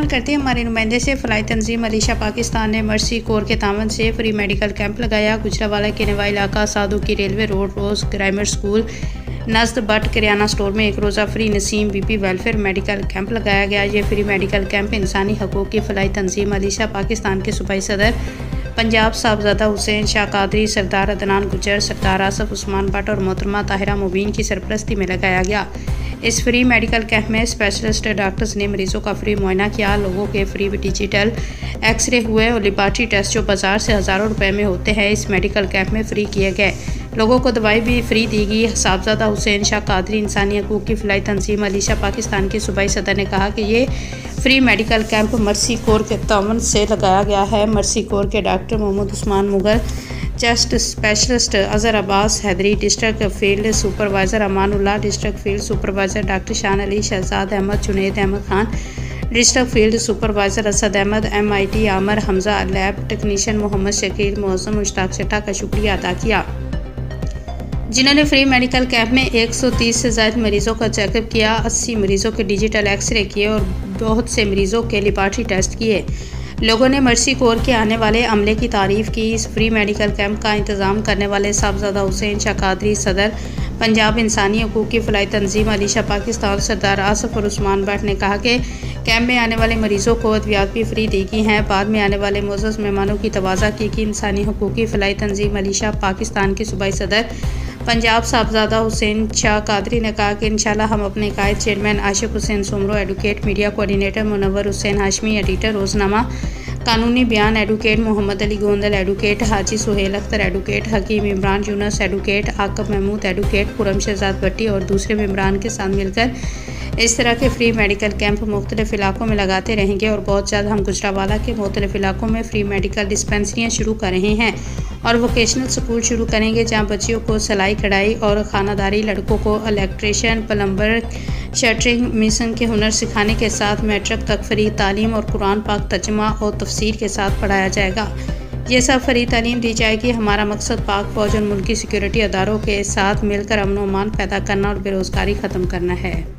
करते हैं हमारे नुमाइंदे से। फलाई तंजीम मलेशिया पाकिस्तान ने मर्सी कोर के तावन से फ्री मेडिकल कैंप लगाया। गुजरावाला के नवा इलाका साधु की railway road rose grammar school नज़द बट किराना स्टोर में एक रोज़ा free Naseem BP welfare medical camp लगाया गया। ये फ्री मेडिकल कैंप इंसानी हकूक़ की फलाई तंजीम मलेशिया पाकिस्तान के सूबाई सदर पंजाब साहबजादा हुसैन शाह कादरी, सरदार अदनान गुजर, सरदार आसफ उस्मान भट्ट और मोहतरमा ताहिरा मुबीन की सरपरस्ती में लगाया गया। इस फ्री मेडिकल कैंप में स्पेशलिस्ट डॉक्टर्स ने मरीजों का फ्री मुआयना किया। लोगों के फ्री डिजिटल एक्सरे हुए और लेबॉरेटरी टेस्ट जो बाजार से हज़ारों रुपए में होते हैं इस मेडिकल कैंप में फ्री किए गए। लोगों को दवाई भी फ्री दी गई। साहबजादा हुसैन शाह कादरी इंसानी हकूक़ की फलाई तंजीम मलेशिया पाकिस्तान के सूबाई सदर ने कहा कि ये free medical camp Mercy Corps के तावन से लगाया गया है। मर्सी कोर के doctor Mohammad Usman Mughal, chest specialist Azhar Abbas Haidri, district field supervisor Amanullah, district field supervisor doctor Shan Ali, Shahzad Ahmed, Junaid Ahmed Khan, district field supervisor Asad Ahmed, MIT Aamir Hamza, lab technician Mohammad Shakeel, Mausam Mushtaq चट्टा का शुक्रिया अदा किया, जिन्होंने फ्री मेडिकल कैंप में 130 से ज़्यादा मरीज़ों का चेकअप किया, 80 मरीज़ों के डिजिटल एक्सरे किए और बहुत से मरीज़ों के लेबॉरेटरी टेस्ट किए। लोगों ने मर्सी कोर के आने वाले अमले की तारीफ़ की। इस फ्री मेडिकल कैंप का इंतज़ाम करने वाले साहबजादा हुसैन शाह कादरी, सदर पंजाब इंसानी हकूक़ की फलाई तंजीम मलेशिया पाकिस्तान, सरदार आसफ और उस्मान भट्ट ने कहा कि कैंप में आने वाले मरीज़ों को अद्वियात भी फ्री दी गई हैं। बाद में आने वाले मोअज़्ज़ज़ मेहमानों की तवाज़ा की कि इंसानी हकूक़ की फलाई तंजीम मलेशिया पाकिस्तान के सूबाई सदर पंजाब साहबजादा हुसैन शाह कादरी ने कहा कि इंशाल्लाह हम अपने कायद chairman Ashiq Hussain Soomro, advocate media coordinator Munawwar Hussain Hashmi, editor रोज़नामा Qanooni Bayan advocate Mohammad Ali Gondal, advocate Haji Sohail Akhtar, advocate Hakeem Imran Younus, advocate Aqib Mehmood, advocate Khurram Shahzad Bhatti और दूसरे मेंबरान के साथ मिलकर इस तरह के फ्री मेडिकल कैंप मुख्तलिफ इलाकों में लगाते रहेंगे और बहुत जल्द हम गुजरावाला के मुख्तलिफ इलाकों में फ्री मेडिकल डिस्पेंसरियाँ शुरू कर रहे हैं और वोकेशनल स्कूल शुरू करेंगे जहाँ बच्चियों को सिलाई कढ़ाई और खानादारी, लड़कों को इलेक्ट्रीशियन, प्लम्बर, शटरिंग, मिसन के हुनर सिखाने के साथ मैट्रिक तक फ्री तालीम और कुरान पाक तर्जुमा और तफसीर के साथ पढ़ाया जाएगा। ये सब फ्री तालीम दी जाएगी। हमारा मकसद पाक फौज और मुल्की सिक्योरिटी अदारों के साथ मिलकर अमन व अमान पैदा करना और बेरोज़गारी ख़त्म करना है।